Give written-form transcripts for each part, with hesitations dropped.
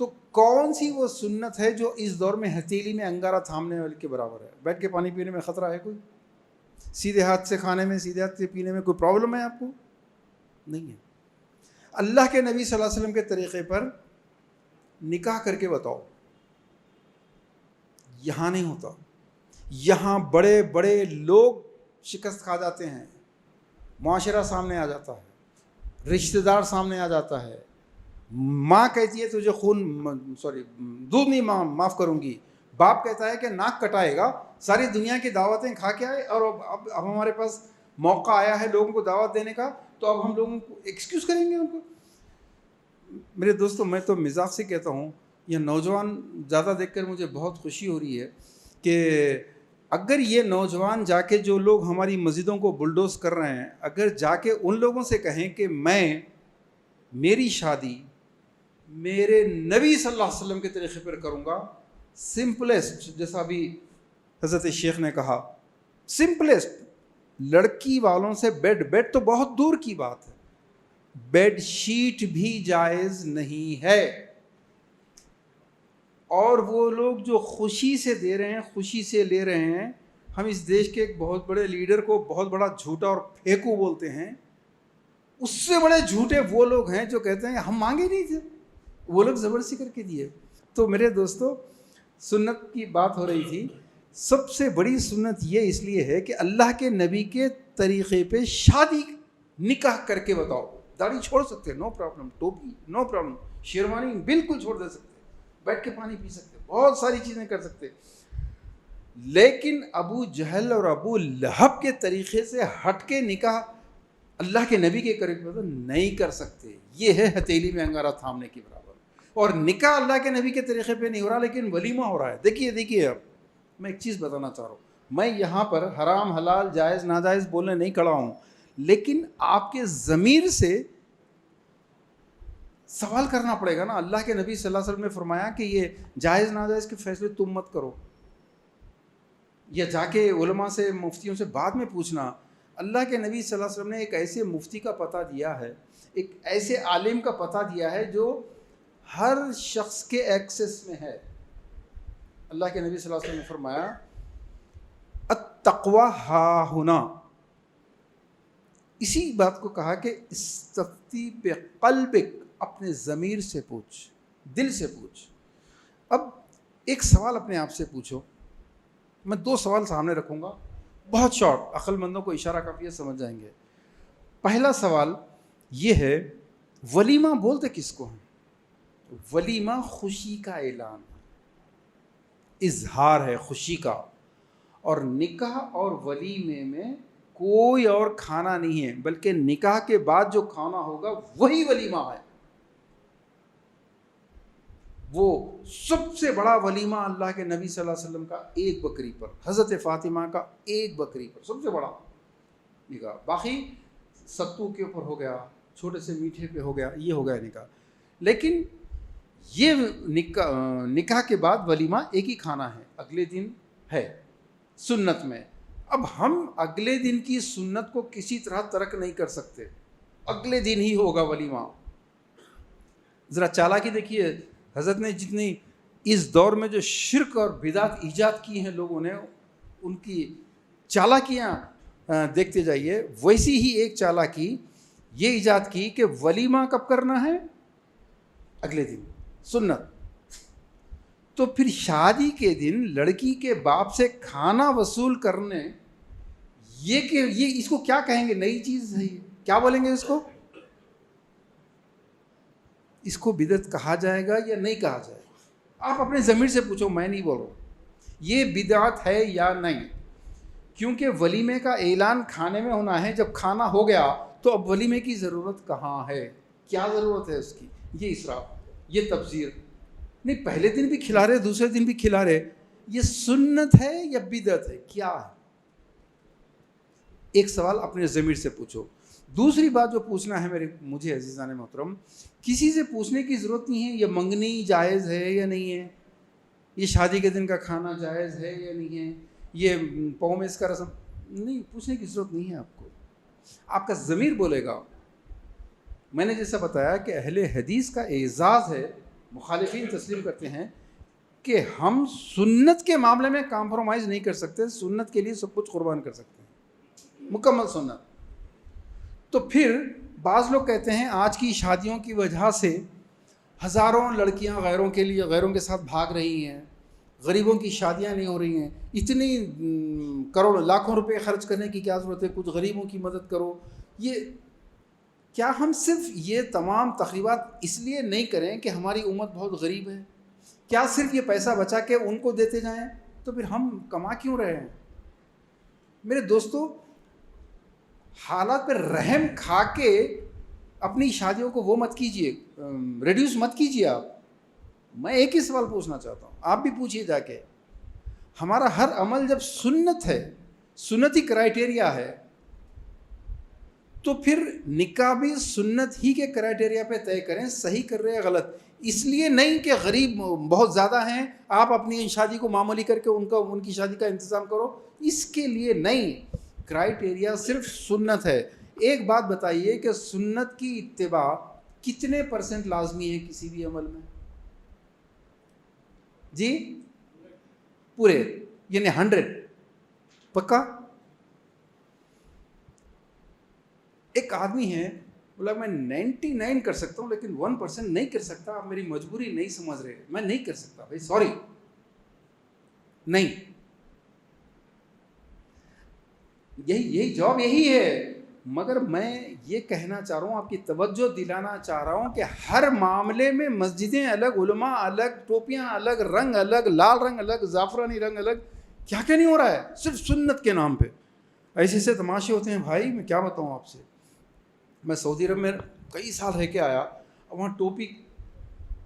تو کون سی وہ سنت ہے جو اس دور میں ہتھیلی میں انگارہ تھامنے والے کے برابر ہے؟ بیٹھ کے پانی پینے میں خطرہ ہے کوئی؟ سیدھے ہاتھ سے کھانے میں، سیدھے ہاتھ سے پینے میں کوئی پرابلم ہے آپ کو؟ نہیں ہے۔ اللہ کے نبی صلی اللہ علیہ وسلم کے طریقے پر نکاح کر کے بتاؤ، یہاں نہیں ہوتا۔ یہاں بڑے بڑے لوگ شکست کھا جاتے ہیں، معاشرہ سامنے آ جاتا ہے، رشتہ دار سامنے آ جاتا ہے، ماں کہتی ہے تجھے دودھ نہیں معاف کروں گی، باپ کہتا ہے کہ ناک کٹائے گا، ساری دنیا کی دعوتیں کھا کے آئے اور اب ہمارے پاس موقع آیا ہے لوگوں کو دعوت دینے کا، تو اب ہم لوگوں کو ایکسکیوز کریں گے ان کو۔ میرے دوستوں، میں تو مزاق سے کہتا ہوں، یہ نوجوان زیادہ دیکھ کر مجھے بہت خوشی ہو رہی ہے کہ اگر یہ نوجوان جا کے، جو لوگ ہماری مسجدوں کو بلڈوز کر رہے ہیں، اگر جا کے ان لوگوں سے کہیں کہ میری شادی میرے نبی صلی اللہ علیہ وسلم کے طریقے پر کروں گا، سمپلسٹ، جیسا ابھی حضرت شیخ نے کہا، سمپلسٹ، لڑکی والوں سے بیڈ تو بہت دور کی بات ہے، بیڈ شیٹ بھی جائز نہیں ہے۔ اور وہ لوگ جو خوشی سے دے رہے ہیں، خوشی سے لے رہے ہیں، ہم اس دیش کے ایک بہت بڑے لیڈر کو بہت بڑا جھوٹا اور پھیکو بولتے ہیں، اس سے بڑے جھوٹے وہ لوگ ہیں جو کہتے ہیں ہم مانگے نہیں تھے، وہ لوگ زبردستی کر کے دیے۔ تو میرے دوستو، سنت کی بات ہو رہی تھی، سب سے بڑی سنت یہ اس لیے ہے کہ اللہ کے نبی کے طریقے پہ شادی نکاح کر کے بتاؤ۔ داڑھی چھوڑ سکتے، نو پرابلم، ٹوپی نو پرابلم، شیروانی بالکل چھوڑ دے سکتے، بیٹھ کے پانی پی سکتے، بہت ساری چیزیں کر سکتے، لیکن ابو جہل اور ابو لہب کے طریقے سے ہٹ کے نکاح اللہ کے نبی کے قریب میں تو نہیں کر سکتے۔ یہ ہے ہتھیلی میں انگارہ تھامنے کی برابر۔ اور نکاح اللہ کے نبی کے طریقے پہ نہیں ہو رہا، لیکن ولیمہ ہو رہا ہے۔ دیکھیے اب میں ایک چیز بتانا چاہ رہا ہوں، میں یہاں پر حرام حلال جائز ناجائز بولنے نہیں کھڑا ہوں، لیکن آپ کے ضمیر سے سوال کرنا پڑے گا نا۔ اللہ کے نبی صلی اللہ علیہ وسلم نے فرمایا کہ یہ جائز ناجائز کے فیصلے تم مت کرو، یا جا کے علماء سے، مفتیوں سے بعد میں پوچھنا۔ اللہ کے نبی صلی اللہ علیہ وسلم نے ایک ایسے مفتی کا پتہ دیا ہے، ایک ایسے عالم کا پتہ دیا ہے جو ہر شخص کے ایکسس میں ہے۔ اللہ کے نبی صلی اللہ علیہ وسلم نے فرمایا التقوی ہا ہنا، اسی بات کو کہا کہ استفتی بقلبک، اپنے ضمیر سے پوچھ، دل سے پوچھ۔ اب ایک سوال اپنے آپ سے پوچھو، میں 2 سوال سامنے رکھوں گا، بہت شارٹ، عقل مندوں کو اشارہ کافی ہے، سمجھ جائیں گے۔ پہلا سوال یہ ہے، ولیمہ بولتے کس کو ہیں؟ ولیمہ خوشی کا اعلان ہے، اظہار ہے خوشی کا، اور نکاح اور ولیمے میں کوئی اور کھانا نہیں ہے، بلکہ نکاح کے بعد جو کھانا ہوگا وہی ولیمہ ہے۔ وہ سب سے بڑا ولیمہ اللہ کے نبی صلی اللہ علیہ وسلم کا ایک بکری پر، حضرت فاطمہ کا ایک بکری پر، سب سے بڑا نکاح۔ باقی ستو کے اوپر ہو گیا، چھوٹے سے میٹھے پہ ہو گیا، یہ ہو گیا نکاح۔ لیکن یہ نکاح کے بعد ولیمہ ایک ہی کھانا ہے، اگلے دن ہے سنت میں۔ اب ہم اگلے دن کی سنت کو کسی طرح ترک نہیں کر سکتے، اگلے دن ہی ہوگا ولیمہ۔ ذرا چالاکی دیکھیے، حضرت نے جتنی اس دور میں جو شرک اور بدعت ایجاد کی ہیں لوگوں نے، ان کی چالاکیاں دیکھتے جائیے۔ ویسی ہی ایک چالاکی یہ ایجاد کی کہ ولیمہ کب کرنا ہے؟ اگلے دن، سنت۔ تو پھر شادی کے دن لڑکی کے باپ سے کھانا وصول کرنے، یہ اس کو کیا کہیں گے؟ نئی چیز ہے، کیا بولیں گے اس کو؟ اس کو بدعت کہا جائے گا یا نہیں کہا جائے گا؟ آپ اپنے ضمیر سے پوچھو، میں نہیں بول رہا ہوں یہ بدعت ہے یا نہیں، کیونکہ ولیمے کا اعلان کھانے میں ہونا ہے۔ جب کھانا ہو گیا تو اب ولیمے کی ضرورت کہاں ہے؟ کیا ضرورت ہے اس کی؟ یہ اسراف، یہ تبذیر نہیں۔ پہلے دن بھی کھلا رہے، دوسرے دن بھی کھلا رہے، یہ سنت ہے یا بدعت ہے؟ کیا ہے؟ ایک سوال اپنے ضمیر سے پوچھو۔ دوسری بات جو پوچھنا ہے مجھے عزیزان محترم، کسی سے پوچھنے کی ضرورت نہیں ہے یہ منگنی جائز ہے یا نہیں ہے، یہ شادی کے دن کا کھانا جائز ہے یا نہیں ہے، یہ پومیس کا رسم، نہیں، پوچھنے کی ضرورت نہیں ہے آپ کو۔ آپ کا ضمیر بولے گا۔ میں نے جیسا بتایا کہ اہل حدیث کا اعزاز ہے مخالفین تسلیم کرتے ہیں کہ ہم سنت کے معاملے میں کمپرومائز نہیں کر سکتے, سنت کے لیے سب کچھ قربان کر سکتے ہیں, مکمل سنت. تو پھر بعض لوگ کہتے ہیں آج کی شادیوں کی وجہ سے ہزاروں لڑکیاں غیروں کے ساتھ بھاگ رہی ہیں, غریبوں کی شادیاں نہیں ہو رہی ہیں, اتنی کروڑ لاکھوں روپے خرچ کرنے کی کیا ضرورت ہے, کچھ غریبوں کی مدد کرو. یہ کیا ہم صرف یہ تمام تقریبات اس لیے نہیں کریں کہ ہماری امت بہت غریب ہے؟ کیا صرف یہ پیسہ بچا کے ان کو دیتے جائیں؟ تو پھر ہم کما کیوں رہے ہیں؟ میرے دوستو, حالات پر رحم کھا کے اپنی شادیوں کو وہ مت کیجیے, ریڈیوس مت کیجیے آپ. میں ایک ہی سوال پوچھنا چاہتا ہوں, آپ بھی پوچھیے جا کے. ہمارا ہر عمل جب سنت ہے, سنتی کرائٹیریا ہے, تو پھر نکاح بھی سنت ہی کے کرائٹیریا پہ طے کریں, صحیح کر رہے ہیں غلط. اس لیے نہیں کہ غریب بہت زیادہ ہیں, آپ اپنی شادی کو معمولی کر کے ان کی شادی کا انتظام کرو, اس کے لیے نہیں. کرائٹیریا صرف سنت ہے. ایک بات بتائیے کہ سنت کی اتباع کتنے % لازمی ہے کسی بھی عمل میں؟ جی پورے, یعنی 100 پکا. ایک آدمی ہے بولا میں 99 کر سکتا ہوں لیکن 1% نہیں کر سکتا, آپ میری مجبوری نہیں سمجھ رہے, میں نہیں کر سکتا بھائی, سوری نہیں. یہی جواب یہی ہے. مگر میں یہ کہنا چاہ رہا ہوں, آپ کی توجہ دلانا چاہ رہا ہوں کہ ہر معاملے میں مسجدیں الگ, علماء الگ, ٹوپیاں الگ, رنگ الگ, لال رنگ الگ, زعفرانی رنگ الگ, کیا نہیں ہو رہا ہے صرف سنت کے نام پہ. ایسے ایسے تماشے ہوتے ہیں بھائی, میں کیا بتاؤں آپ سے. میں سعودی عرب میں کئی سال رہ کے آیا, وہاں ٹوپی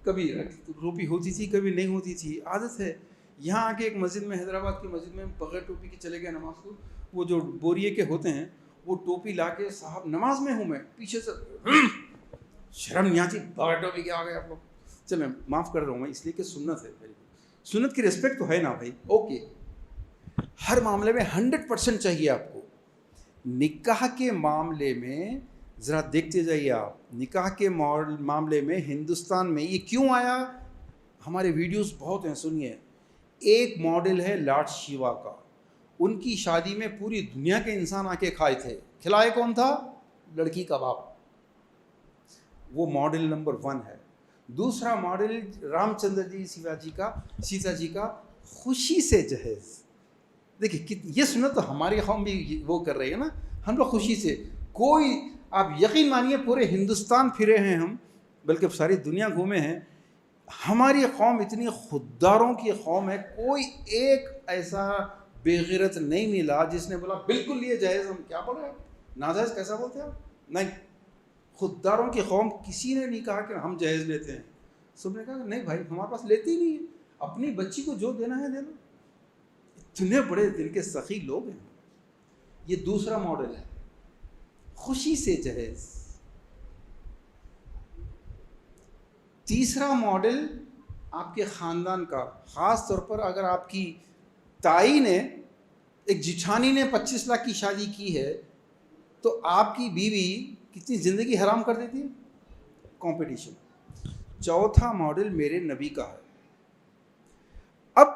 کبھی ٹوپی ہوتی تھی کبھی نہیں ہوتی تھی, عادت ہے. یہاں آ کے ایک مسجد میں, حیدرآباد کی مسجد میں بغیر ٹوپی کے چلے گئے نماز کو. وہ جو بوریے کے ہوتے ہیں وہ ٹوپی لا کے, صاحب نماز میں ہوں میں, پیچھے سے شرم نہیں آتی, بغیر ٹوپی کے آ گئے آپ لوگ. چل میں معاف کر رہا ہوں میں, اس لیے کہ سنت ہے, سنت کی رسپیکٹ تو ہے نا بھائی. اوکے, ہر معاملے میں 100% چاہیے آپ کو. نکاح کے معاملے میں ذرا دیکھتے جائیے آپ, نکاح کے معاملے میں ہندوستان میں یہ کیوں آیا؟ ہمارے ویڈیوز بہت ہیں, سنیے. ایک ماڈل ہے لارڈ شیوا کا, ان کی شادی میں پوری دنیا کے انسان آ کے کھائے تھے. کھلائے کون تھا؟ لڑکی کا باپ. وہ ماڈل نمبر 1 ہے. دوسرا ماڈل رام چندر جی سیتا جی کا خوشی سے جہیز. دیکھیے یہ سنت تو ہماری قوم بھی وہ کر رہی ہے نا, ہم لوگ خوشی سے. کوئی آپ یقین مانیے پورے ہندوستان پھرے ہیں ہم, بلکہ ساری دنیا گھومے ہیں. ہماری قوم اتنی خودداروں کی قوم ہے, کوئی ایک ایسا بے غیرت نہیں ملا جس نے بولا بالکل یہ جائز. ہم کیا بول رہے ہیں, ناجائز کیسا بولتے ہیں آپ؟ نہیں, خودداروں کی قوم, کسی نے نہیں کہا کہ ہم جہیز لیتے ہیں. سب نے کہا نہیں بھائی ہمارے پاس لیتے ہی نہیں ہے, اپنی بچی کو جو دینا ہے دے دو. اتنے بڑے دل کے سخی لوگ ہیں. یہ دوسرا ماڈل ہے, خوشی سے جہیز. تیسرا ماڈل آپ کے خاندان کا, خاص طور پر اگر آپ کی تائی نے, ایک جٹھانی نے 25 لاکھ کی شادی کی ہے تو آپ کی بیوی کتنی زندگی حرام کر دیتی ہے؟ کمپٹیشن. چوتھا ماڈل میرے نبی کا ہے. اب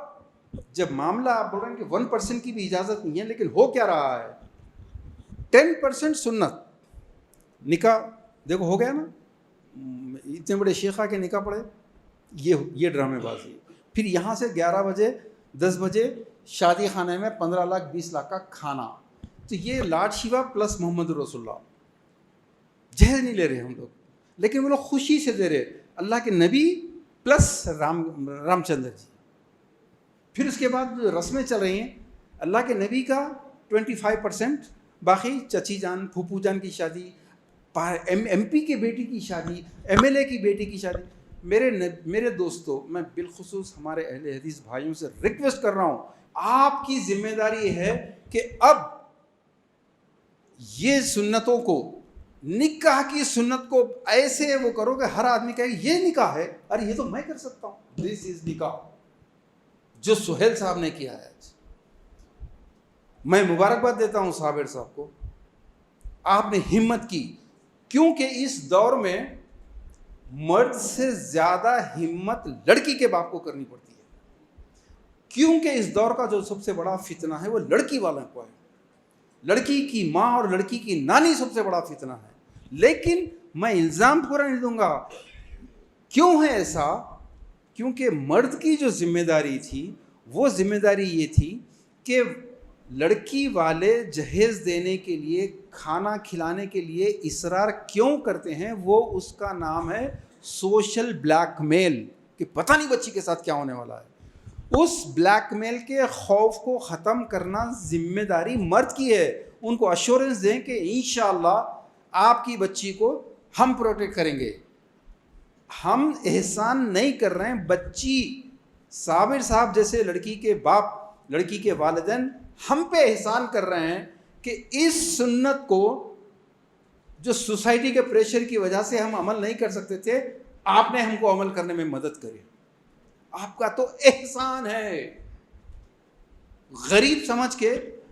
جب معاملہ آپ بول رہے ہیں کہ 1% کی بھی اجازت نہیں ہے, لیکن ہو کیا رہا ہے, 10% سنت. نکاح دیکھو ہو گیا نا, اتنے بڑے شیخہ کے نکاح پڑے, یہ ڈرامے بازی. پھر یہاں سے 11 بجے 10 بجے شادی خانے میں 15 لاکھ 20 لاکھ کا کھانا. تو یہ لاڈ شیوا پلس محمد رسول اللہ. جہیز نہیں لے رہے ہم لوگ, لیکن وہ لوگ خوشی سے دے رہے, اللہ کے نبی پلس رام چندر جی. پھر اس کے بعد رسمیں چل رہی ہیں, اللہ کے نبی کا 25%, باقی چچی جان پھوپھو جان کی شادی, ایم پی کے بیٹی کی شادی, MLA کی بیٹی کی شادی. میرے دوستوں, میں بالخصوص ہمارے اہل حدیث بھائیوں سے ریکویسٹ کر رہا ہوں, آپ کی ذمہ داری ہے کہ اب یہ سنتوں کو, نکاح کی سنت کو ایسے وہ کرو کہ ہر آدمی کہے یہ نکاح ہے, ارے یہ تو میں کر سکتا ہوں. دس از نکاح جو سہیل صاحب نے کیا ہے. میں مبارکباد دیتا ہوں صابر صاحب کو, آپ نے ہمت کی. کیونکہ اس دور میں مرد سے زیادہ ہمت لڑکی کے باپ کو کرنی پڑتی ہے، کیونکہ اس دور کا جو سب سے بڑا فتنہ ہے وہ لڑکی والوں کو ہے. لڑکی کی ماں اور لڑکی کی نانی سب سے بڑا فتنہ ہے. لیکن میں الزام پورا نہیں دوں گا. کیوں ہے ایسا؟ کیونکہ مرد کی جو ذمہ داری تھی وہ ذمہ داری یہ تھی کہ لڑکی والے جہیز دینے کے لیے، کھانا کھلانے کے لیے اصرار کیوں کرتے ہیں، وہ اس کا نام ہے سوشل بلیک میل، کہ پتہ نہیں بچی کے ساتھ کیا ہونے والا ہے. اس بلیک میل کے خوف کو ختم کرنا ذمہ داری مرد کی ہے. ان کو ایشورنس دیں کہ انشاءاللہ آپ کی بچی کو ہم پروٹیکٹ کریں گے. ہم احسان نہیں کر رہے ہیں، بچی صابر صاحب جیسے لڑکی کے باپ، لڑکی کے والدین ہم پہ احسان کر رہے ہیں کہ اس سنت کو جو سوسائٹی کے پریشر کی وجہ سے ہم عمل نہیں کر سکتے تھے، آپ نے ہم کو عمل کرنے میں مدد کری. آپ کا تو احسان ہے. غریب سمجھ کے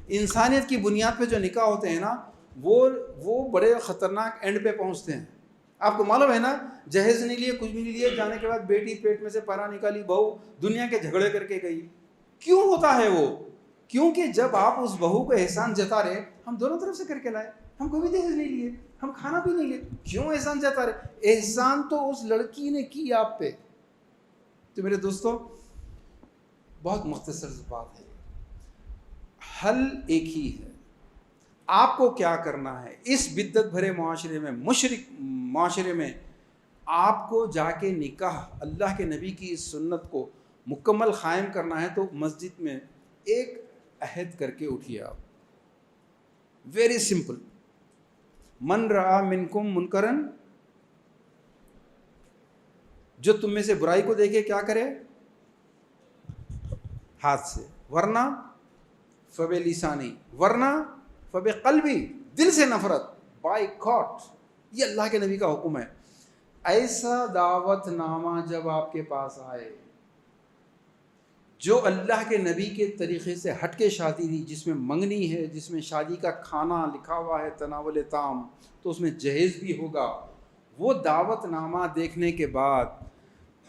انسانیت کی بنیاد پہ جو نکاح ہوتے ہیں نا، وہ بڑے خطرناک اینڈ پہ پہنچتے ہیں. آپ کو معلوم ہے نا، جہیز نہیں لیے، کچھ بھی نہیں لیے، جانے کے بعد بیٹی پیٹ میں سے پرا نکالی، بہو دنیا کے جھگڑے کر کے گئی. کیوں ہوتا ہے وہ؟ کیونکہ جب آپ اس بہو کو احسان جتا رہے، ہم دونوں طرف سے کر کے لائے، ہم کوئی بھی جہیز نہیں لیے، ہم کھانا بھی نہیں لیے، کیوں احسان جتا رہے؟ احسان تو اس لڑکی نے کی آپ پہ. تو میرے دوستو، بہت مختصر بات ہے، حل ایک ہی ہے. آپ کو کیا کرنا ہے اس بدعت بھرے معاشرے میں، مشرک معاشرے میں؟ آپ کو جا کے نکاح، اللہ کے نبی کی اس سنت کو مکمل قائم کرنا ہے تو مسجد میں ایک عہد کر کے اٹھیے آپ. Very simple. من رعا منکم منکرن، جو تم میں سے برائی کو دیکھے کیا کرے؟ ہاتھ سے، ورنہ فبلسانی، ورنہ فبقلبی، دل سے نفرت، بائیکاٹ. یہ اللہ کے نبی کا حکم ہے. ایسا دعوت نامہ جب آپ کے پاس آئے جو اللہ کے نبی کے طریقے سے ہٹ کے شادی تھی، جس میں منگنی ہے، جس میں شادی کا کھانا لکھا ہوا ہے، تناول طعام، تو اس میں جہیز بھی ہوگا، وہ دعوت نامہ دیکھنے کے بعد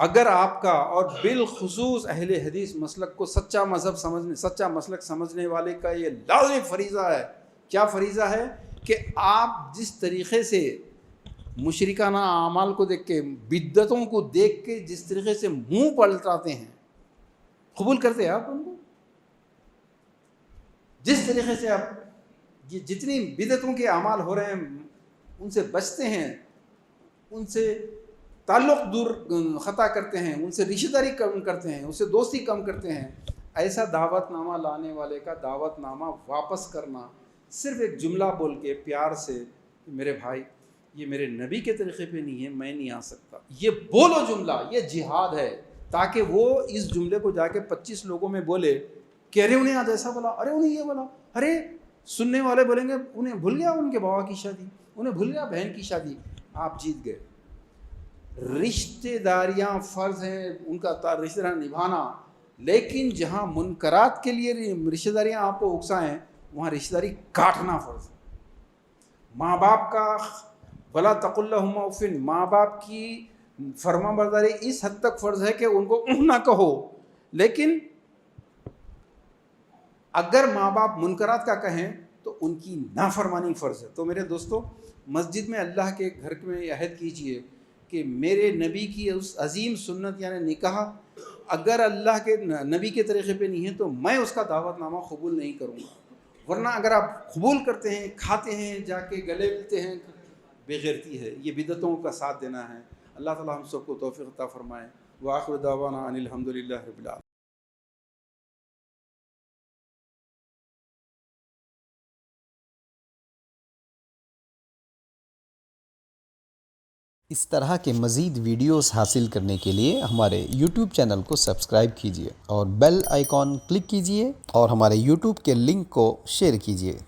اگر آپ کا، اور بالخصوص اہل حدیث مسلک کو سچا مسلک سمجھنے والے کا یہ لازمی فریضہ ہے. کیا فریضہ ہے؟ کہ آپ جس طریقے سے مشرکانہ اعمال کو دیکھ کے، بدعتوں کو دیکھ کے جس طریقے سے منہ پلٹاتے ہیں، قبول کرتے ہیں آپ ان کو؟ جس طریقے سے آپ جتنی بدعتوں کے اعمال ہو رہے ہیں ان سے بچتے ہیں، ان سے تعلق دور خطا کرتے ہیں، ان سے رشتہ داری کم کرتے ہیں، ان سے دوستی کم کرتے ہیں، ایسا دعوت نامہ لانے والے کا دعوت نامہ واپس کرنا، صرف ایک جملہ بول کے پیار سے، میرے بھائی یہ میرے نبی کے طریقے پہ نہیں ہے، میں نہیں آ سکتا، یہ بولو جملہ، یہ جہاد ہے. تاکہ وہ اس جملے کو جا کے 25 لوگوں میں بولے کہ ارے انہیں آج ایسا بولا، ارے انہیں یہ بولا، ارے سننے والے بولیں گے انہیں بھول گیا ان کے بابا کی شادی، انہیں بھول گیا بہن کی شادی. آپ جیت گئے. رشتہ داریاں فرض ہیں، ان کا رشتہ داریاں نبھانا، لیکن جہاں منکرات کے لیے رشتہ داریاں آپ کو اکسائیں وہاں رشتہ داری کاٹنا فرض ہے. ماں باپ کا بلا تقل لہما اف، ماں باپ کی فرما برداری اس حد تک فرض ہے کہ ان کو نہ کہو، لیکن اگر ماں باپ منکرات کا کہیں تو ان کی نافرمانی فرض ہے. تو میرے دوستو، مسجد میں اللہ کے گھر میں عہد کیجئے کہ میرے نبی کی اس عظیم سنت یعنی نکاح اگر اللہ کے نبی کے طریقے پہ نہیں ہے تو میں اس کا دعوت نامہ قبول نہیں کروں گا. ورنہ اگر آپ قبول کرتے ہیں، کھاتے ہیں، جا کے گلے ملتے ہیں، بے غیرتی ہے، یہ بدعتوں کا ساتھ دینا ہے. اللہ تعالی ہم سب کو توفیق عطا فرمائے. وآخر دعوانا ان الحمدللہ رب العالمین. اس طرح کے مزید ویڈیوز حاصل کرنے کے لیے ہمارے YouTube چینل کو سبسکرائب کیجیے اور بیل آئیکن کلک کیجیے اور ہمارے YouTube کے لنک کو شیئر کیجیے.